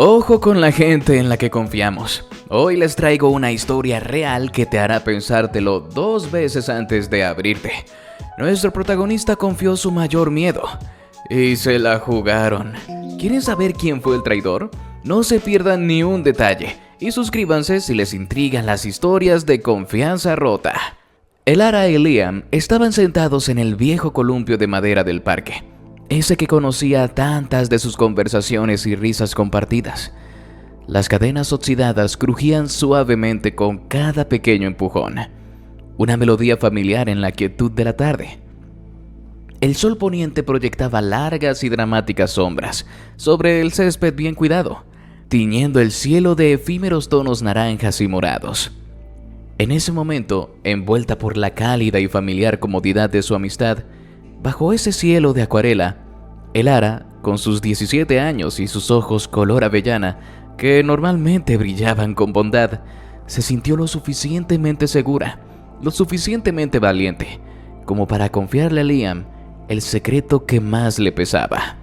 Ojo con la gente en la que confiamos. Hoy les traigo una historia real que te hará pensártelo 2 veces antes de abrirte. Nuestro protagonista confió su mayor miedo y se la jugaron. ¿Quieren saber quién fue el traidor? No se pierdan ni un detalle y suscríbanse si les intrigan las historias de confianza rota. Elara y Liam estaban sentados en el viejo columpio de madera del parque. Ese que conocía tantas de sus conversaciones y risas compartidas. Las cadenas oxidadas crujían suavemente con cada pequeño empujón. Una melodía familiar en la quietud de la tarde. El sol poniente proyectaba largas y dramáticas sombras sobre el césped bien cuidado, tiñendo el cielo de efímeros tonos naranjas y morados. En ese momento, envuelta por la cálida y familiar comodidad de su amistad, bajo ese cielo de acuarela, Elara, con sus 17 años y sus ojos color avellana, que normalmente brillaban con bondad, se sintió lo suficientemente segura, lo suficientemente valiente, como para confiarle a Liam el secreto que más le pesaba.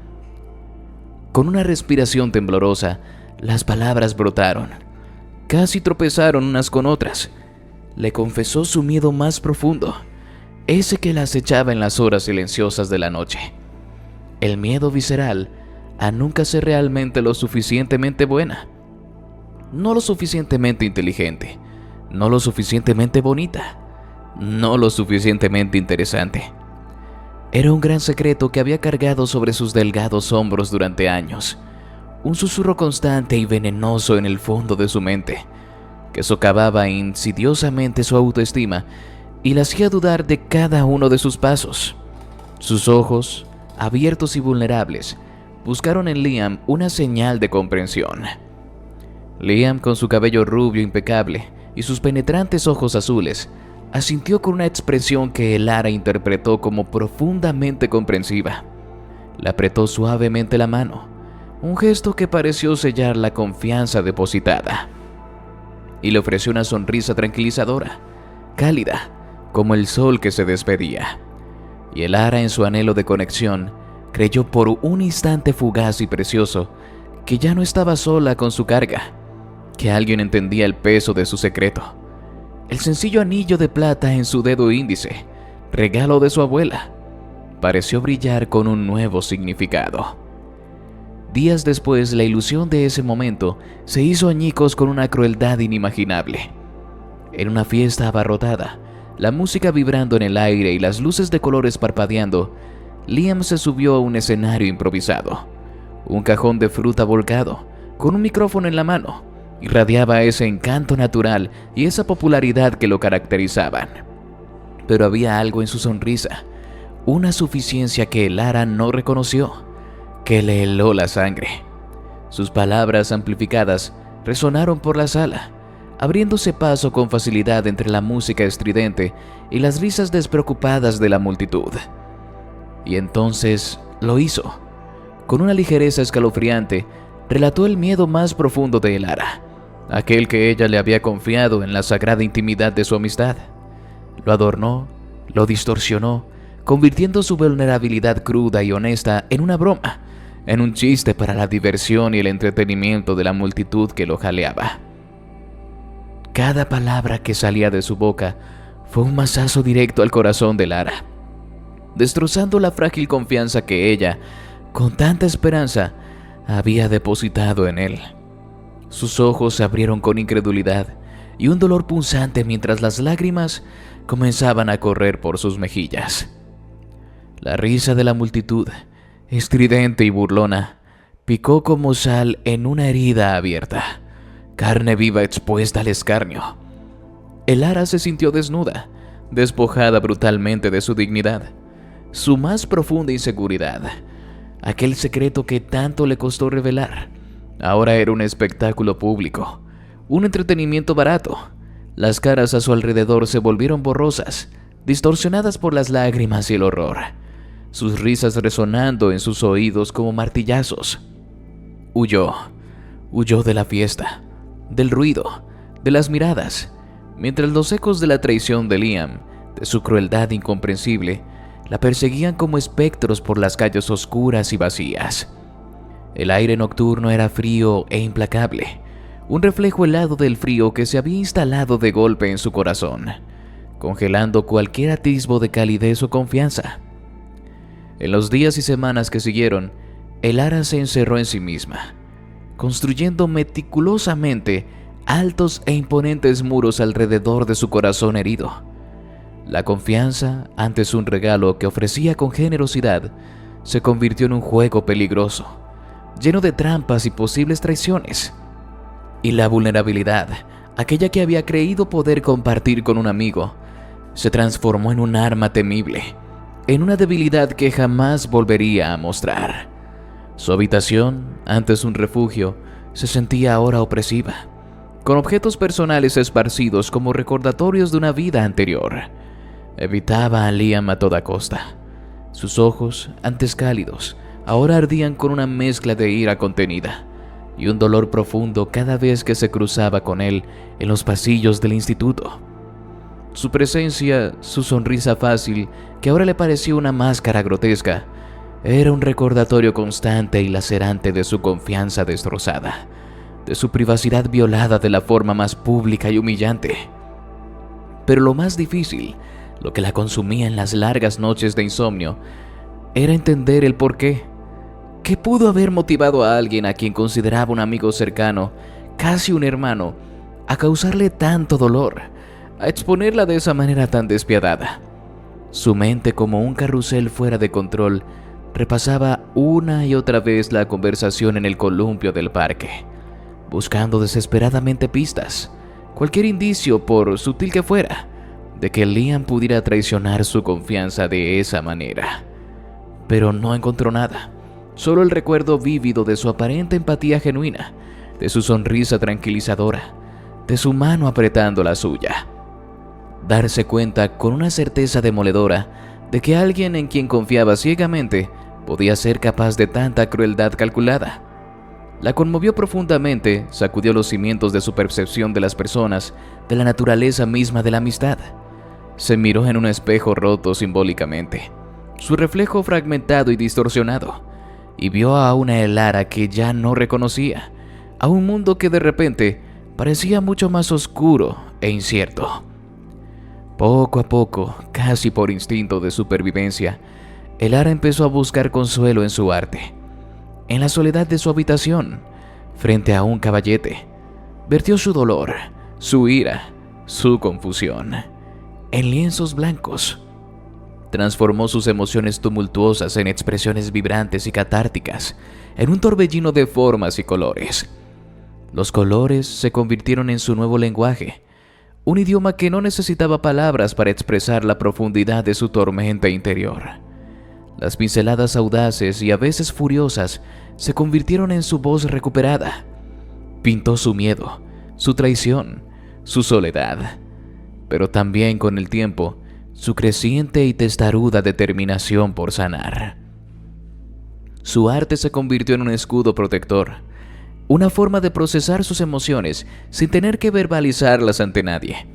Con una respiración temblorosa, las palabras brotaron. Casi tropezaron unas con otras. Le confesó su miedo más profundo, ese que la acechaba en las horas silenciosas de la noche. El miedo visceral a nunca ser realmente lo suficientemente buena. No lo suficientemente inteligente, no lo suficientemente bonita, no lo suficientemente interesante. Era un gran secreto que había cargado sobre sus delgados hombros durante años. Un susurro constante y venenoso en el fondo de su mente, que socavaba insidiosamente su autoestima y la hacía dudar de cada uno de sus pasos. Sus ojos, abiertos y vulnerables, buscaron en Liam una señal de comprensión. Liam, con su cabello rubio impecable y sus penetrantes ojos azules, asintió con una expresión que Elara interpretó como profundamente comprensiva. Le apretó suavemente la mano, un gesto que pareció sellar la confianza depositada, y le ofreció una sonrisa tranquilizadora, cálida, como el sol que se despedía. Y Elara, en su anhelo de conexión, creyó por un instante fugaz y precioso que ya no estaba sola con su carga, que alguien entendía el peso de su secreto. El sencillo anillo de plata en su dedo índice, regalo de su abuela, pareció brillar con un nuevo significado. Días después, la ilusión de ese momento se hizo añicos con una crueldad inimaginable. En una fiesta abarrotada, la música vibrando en el aire y las luces de colores parpadeando, Liam se subió a un escenario improvisado. Un cajón de fruta volcado, con un micrófono en la mano, irradiaba ese encanto natural y esa popularidad que lo caracterizaban. Pero había algo en su sonrisa, una suficiencia que Elara no reconoció, que le heló la sangre. Sus palabras amplificadas resonaron por la sala, abriéndose paso con facilidad entre la música estridente y las risas despreocupadas de la multitud. Y entonces lo hizo. Con una ligereza escalofriante, relató el miedo más profundo de Elara, aquel que ella le había confiado en la sagrada intimidad de su amistad. Lo adornó, lo distorsionó, convirtiendo su vulnerabilidad cruda y honesta en una broma, en un chiste para la diversión y el entretenimiento de la multitud que lo jaleaba. Cada palabra que salía de su boca fue un mazazo directo al corazón de Elara, destrozando la frágil confianza que ella, con tanta esperanza, había depositado en él. Sus ojos se abrieron con incredulidad y un dolor punzante mientras las lágrimas comenzaban a correr por sus mejillas. La risa de la multitud, estridente y burlona, picó como sal en una herida abierta, carne viva expuesta al escarnio. Elara se sintió desnuda, despojada brutalmente de su dignidad, su más profunda inseguridad. Aquel secreto que tanto le costó revelar, ahora era un espectáculo público, un entretenimiento barato. Las caras a su alrededor se volvieron borrosas, distorsionadas por las lágrimas y el horror, sus risas resonando en sus oídos como martillazos. Huyó de la fiesta, del ruido, de las miradas, mientras los ecos de la traición de Liam, de su crueldad incomprensible, la perseguían como espectros por las calles oscuras y vacías. El aire nocturno era frío e implacable, un reflejo helado del frío que se había instalado de golpe en su corazón, congelando cualquier atisbo de calidez o confianza. En los días y semanas que siguieron, Elara se encerró en sí misma, construyendo meticulosamente altos e imponentes muros alrededor de su corazón herido. La confianza, antes un regalo que ofrecía con generosidad, se convirtió en un juego peligroso, lleno de trampas y posibles traiciones. Y la vulnerabilidad, aquella que había creído poder compartir con un amigo, se transformó en un arma temible, en una debilidad que jamás volvería a mostrar. Su habitación, antes un refugio, se sentía ahora opresiva, con objetos personales esparcidos como recordatorios de una vida anterior. Evitaba a Liam a toda costa. Sus ojos, antes cálidos, ahora ardían con una mezcla de ira contenida y un dolor profundo cada vez que se cruzaba con él en los pasillos del instituto. Su presencia, su sonrisa fácil, que ahora le parecía una máscara grotesca, era un recordatorio constante y lacerante de su confianza destrozada, de su privacidad violada de la forma más pública y humillante. Pero lo más difícil, lo que la consumía en las largas noches de insomnio, era entender el porqué. ¿Qué pudo haber motivado a alguien a quien consideraba un amigo cercano, casi un hermano, a causarle tanto dolor, a exponerla de esa manera tan despiadada? Su mente, como un carrusel fuera de control, repasaba una y otra vez la conversación en el columpio del parque, buscando desesperadamente pistas, cualquier indicio, por sutil que fuera, de que Liam pudiera traicionar su confianza de esa manera. Pero no encontró nada, solo el recuerdo vívido de su aparente empatía genuina, de su sonrisa tranquilizadora, de su mano apretando la suya. Darse cuenta con una certeza demoledora de que alguien en quien confiaba ciegamente podía ser capaz de tanta crueldad calculada. La conmovió profundamente, sacudió los cimientos de su percepción de las personas, de la naturaleza misma de la amistad. Se miró en un espejo roto simbólicamente, su reflejo fragmentado y distorsionado, y vio a una Elara que ya no reconocía, a un mundo que de repente parecía mucho más oscuro e incierto. Poco a poco, casi por instinto de supervivencia, Elara empezó a buscar consuelo en su arte. En la soledad de su habitación, frente a un caballete, vertió su dolor, su ira, su confusión en lienzos blancos. Transformó sus emociones tumultuosas en expresiones vibrantes y catárticas, en un torbellino de formas y colores. Los colores se convirtieron en su nuevo lenguaje, un idioma que no necesitaba palabras para expresar la profundidad de su tormenta interior. Las pinceladas audaces y a veces furiosas se convirtieron en su voz recuperada. Pintó su miedo, su traición, su soledad, pero también con el tiempo, su creciente y testaruda determinación por sanar. Su arte se convirtió en un escudo protector, una forma de procesar sus emociones sin tener que verbalizarlas ante nadie,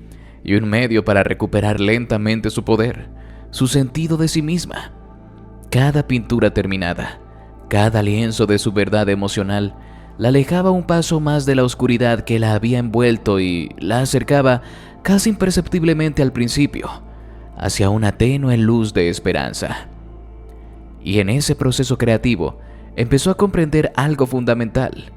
y un medio para recuperar lentamente su poder, su sentido de sí misma. Cada pintura terminada, cada lienzo de su verdad emocional, la alejaba un paso más de la oscuridad que la había envuelto y la acercaba, casi imperceptiblemente al principio, hacia una tenue luz de esperanza. Y en ese proceso creativo empezó a comprender algo fundamental,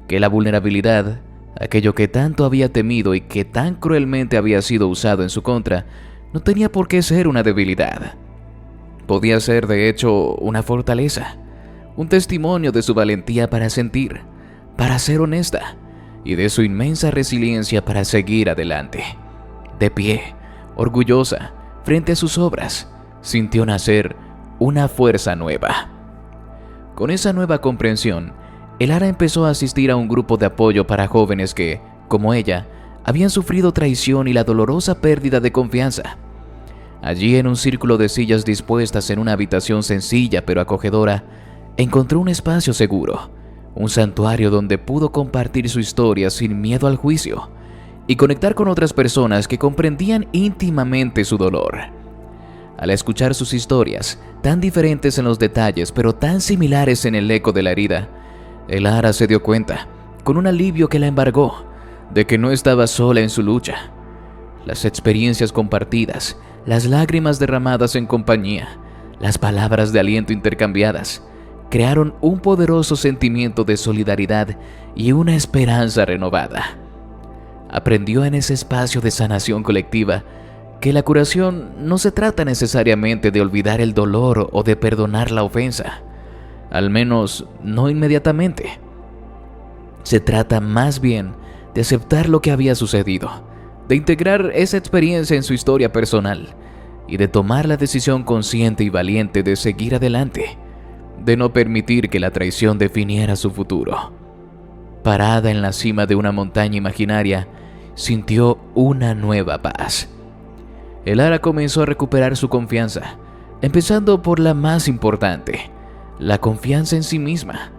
que la vulnerabilidad, aquello que tanto había temido y que tan cruelmente había sido usado en su contra, no tenía por qué ser una debilidad. Podía ser, de hecho, una fortaleza, un testimonio de su valentía para sentir, para ser honesta, y de su inmensa resiliencia para seguir adelante. De pie, orgullosa, frente a sus obras, sintió nacer una fuerza nueva. Con esa nueva comprensión, Elara empezó a asistir a un grupo de apoyo para jóvenes que, como ella, habían sufrido traición y la dolorosa pérdida de confianza. Allí, en un círculo de sillas dispuestas en una habitación sencilla pero acogedora, encontró un espacio seguro, un santuario donde pudo compartir su historia sin miedo al juicio y conectar con otras personas que comprendían íntimamente su dolor. Al escuchar sus historias, tan diferentes en los detalles pero tan similares en el eco de la herida, Elara se dio cuenta, con un alivio que la embargó, de que no estaba sola en su lucha. Las experiencias compartidas, las lágrimas derramadas en compañía, las palabras de aliento intercambiadas, crearon un poderoso sentimiento de solidaridad y una esperanza renovada. Aprendió en ese espacio de sanación colectiva que la curación no se trata necesariamente de olvidar el dolor o de perdonar la ofensa, al menos no inmediatamente. Se trata más bien de aceptar lo que había sucedido, de integrar esa experiencia en su historia personal y de tomar la decisión consciente y valiente de seguir adelante, de no permitir que la traición definiera su futuro. Parada en la cima de una montaña imaginaria, sintió una nueva paz. Elara comenzó a recuperar su confianza, empezando por la más importante, la confianza en sí misma.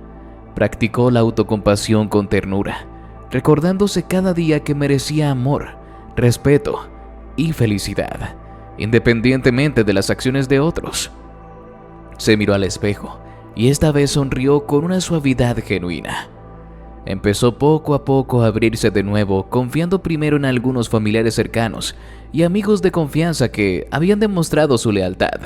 Practicó la autocompasión con ternura, recordándose cada día que merecía amor, respeto y felicidad, independientemente de las acciones de otros. Se miró al espejo y esta vez sonrió con una suavidad genuina. Empezó poco a poco a abrirse de nuevo, confiando primero en algunos familiares cercanos y amigos de confianza que habían demostrado su lealtad.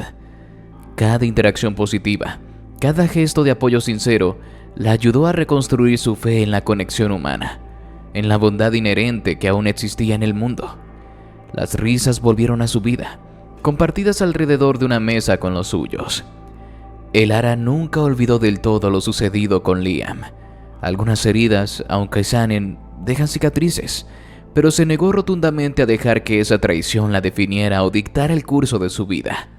Cada interacción positiva, cada gesto de apoyo sincero, la ayudó a reconstruir su fe en la conexión humana, en la bondad inherente que aún existía en el mundo. Las risas volvieron a su vida, compartidas alrededor de una mesa con los suyos. Elara nunca olvidó del todo lo sucedido con Liam. Algunas heridas, aunque sanen, dejan cicatrices, pero se negó rotundamente a dejar que esa traición la definiera o dictara el curso de su vida.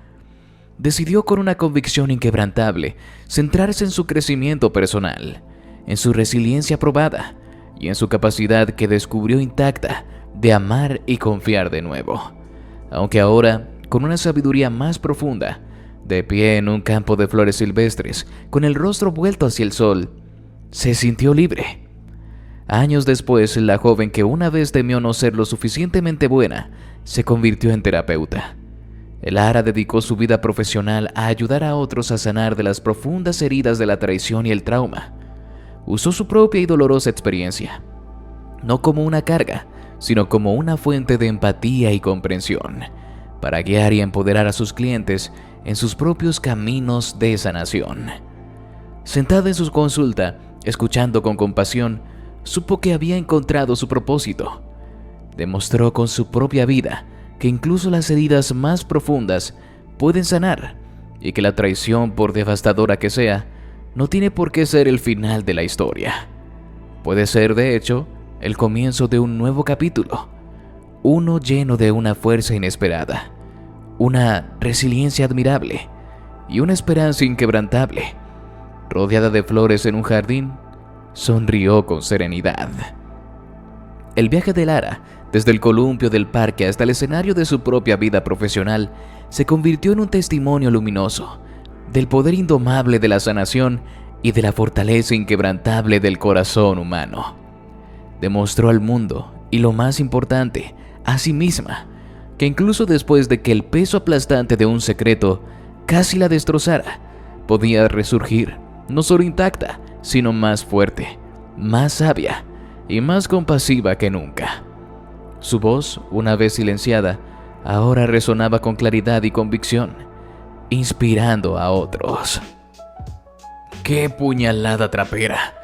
Decidió con una convicción inquebrantable centrarse en su crecimiento personal, en su resiliencia probada y en su capacidad que descubrió intacta de amar y confiar de nuevo. Aunque ahora, con una sabiduría más profunda, de pie en un campo de flores silvestres, con el rostro vuelto hacia el sol, se sintió libre. Años después, la joven que una vez temió no ser lo suficientemente buena, se convirtió en terapeuta. Elara dedicó su vida profesional a ayudar a otros a sanar de las profundas heridas de la traición y el trauma. Usó su propia y dolorosa experiencia, no como una carga, sino como una fuente de empatía y comprensión, para guiar y empoderar a sus clientes en sus propios caminos de sanación. Sentada en su consulta, escuchando con compasión, supo que había encontrado su propósito. Demostró con su propia vida que incluso las heridas más profundas pueden sanar y que la traición, por devastadora que sea, no tiene por qué ser el final de la historia. Puede ser, de hecho, el comienzo de un nuevo capítulo, uno lleno de una fuerza inesperada, una resiliencia admirable y una esperanza inquebrantable. Rodeada de flores en un jardín, sonrió con serenidad. El viaje de Elara, desde el columpio del parque hasta el escenario de su propia vida profesional, se convirtió en un testimonio luminoso del poder indomable de la sanación y de la fortaleza inquebrantable del corazón humano. Demostró al mundo, y lo más importante, a sí misma, que incluso después de que el peso aplastante de un secreto casi la destrozara, podía resurgir, no solo intacta, sino más fuerte, más sabia y más compasiva que nunca. Su voz, una vez silenciada, ahora resonaba con claridad y convicción, inspirando a otros. ¡Qué puñalada trapera!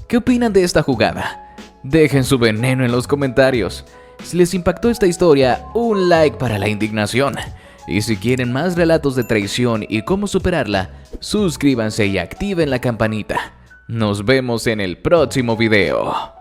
¿Qué opinan de esta jugada? Dejen su veneno en los comentarios. Si les impactó esta historia, un like para la indignación. Y si quieren más relatos de traición y cómo superarla, suscríbanse y activen la campanita. Nos vemos en el próximo video.